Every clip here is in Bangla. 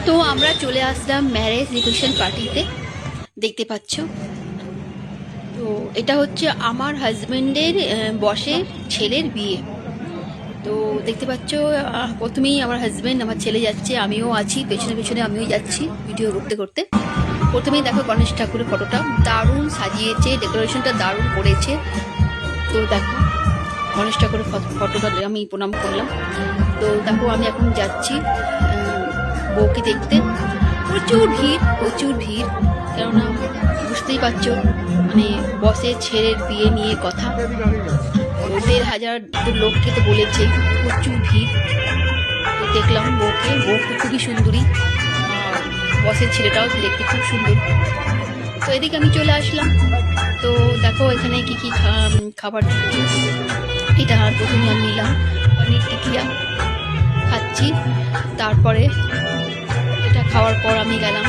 তো আমরা চলে আসলাম ম্যারেজ রিসেপশন পার্টিতে, দেখতে পাচ্ছ। তো এটা হচ্ছে আমার হাজবেন্ডের বসের ছেলের বিয়ে। তো দেখতে পাচ্ছ, প্রথমেই আমার হাজবেন্ড, আমার ছেলে যাচ্ছে, আমিও আছি পেছনে পেছনে, আমিও যাচ্ছি ভিডিও করতে করতে। প্রথমেই দেখো গণেশ ঠাকুরের ফটোটা দারুণ সাজিয়েছে, ডেকোরেশনটা দারুণ করেছে। তো দেখো গণেশ ঠাকুরের ফটোটা আমি প্রণাম করলাম। তো দেখো আমি এখন যাচ্ছি বউকে দেখতে। প্রচুর ভিড়, কেননা বুঝতেই পারছো, মানে বসের ছেলের বিয়ে নিয়ে কথা। 1,500 লোককে তো বলেছে, প্রচুর ভিড়। তো দেখলাম বউকে, বউ খুবই সুন্দরী, আর বসের ছেলেটাও দেখতে খুব সুন্দর। তো এদিকে আমি চলে আসলাম। তো দেখো এখানে কি কি খাবার দিচ্ছে। এটা প্রথমে আমি নিলাম পনির টিকিয়া, খাচ্ছি। তারপরে এটা খাওয়ার পর আমি গেলাম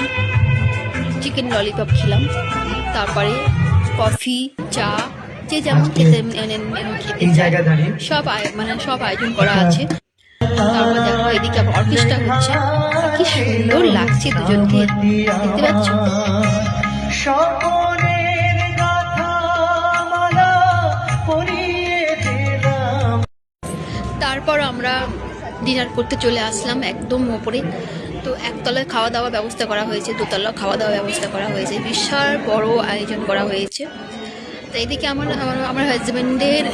চিকেন ললিপপ খেলাম। তারপরে কফি, চা, যে যেমন খেতে সব সব আয়োজন করা আছে। তারপর দেখো এদিকে আবার অর্কেস্ট্রা হচ্ছে, কি সুন্দর লাগছে দুজনকে, দেখতে পাচ্ছ। তারপর আমরা ডিনার করতে চলে আসলাম একদম ওপরে। তো একতলায় খাওয়া দাওয়ার ব্যবস্থা করা হয়েছে, দোতলা খাওয়া দাওয়ার ব্যবস্থা করা হয়েছে, বিশাল বড় আয়োজন করা হয়েছে। তো এইদিকে আমার হাজব্যান্ডের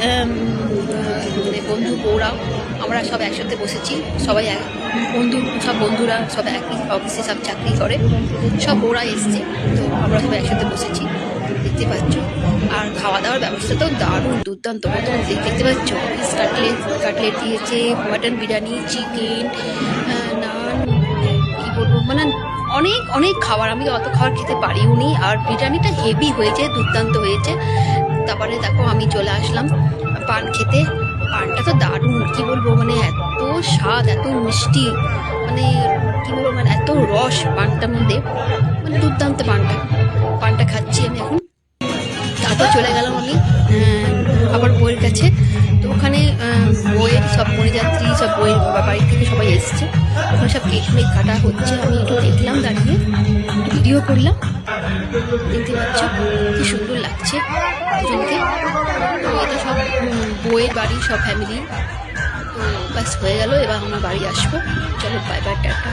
বন্ধু বউরাও, আমরা সব একসাথে বসেছি। সবাই সব বন্ধুরা সব একই অফিসে সব চাকরি করে, সব বউরা এসছে। তো আমরা সবাই একসাথে বসেছি, দেখতে পাচ্ছ। আর খাওয়া দাওয়ার ব্যবস্থা তো দারুণ দুর্দান্ত মতো, দেখতে পাচ্ছ। কাটলেট দিয়েছে, মাটন বিরিয়ানি, চিকেন, নান, কী বলবো, মানে অনেক অনেক খাবার। আমি অত খাবার খেতে পারিও নি, আর বিরিয়ানিটা হেভি হয়েছে, দুর্দান্ত হয়েছে। তারপরে দেখো আমি চলে আসলাম পান খেতে। পানটা তো দারুণ, কি বলবো, মানে এত স্বাদ, এত মিষ্টি, মানে কি বলবো, মানে এত রস পানটার মধ্যে, মানে দুর্দান্ত পানটা খাচ্ছি আমি এখন। তারপর চলে গেলাম আমি আবার বইয়ের কাছে। তো ওখানে বইয়ের সব বরযাত্রী, সব বইয়ের বাড়ির থেকে সবাই এসছে, ওখানে সব কেক কাটা হচ্ছে। আমি একটু দেখলাম, দাঁড়িয়ে একটু ভিডিও করলাম, দেখতে পাচ্ছ কি সুন্দর লাগছে দুজনকে। তো এটা সব বইয়ের বাড়ি, সব ফ্যামিলি। তো ব্যাস হয়ে গেল, এবার আমরা বাড়ি আসবো। চলো বাই বাই, টাটা।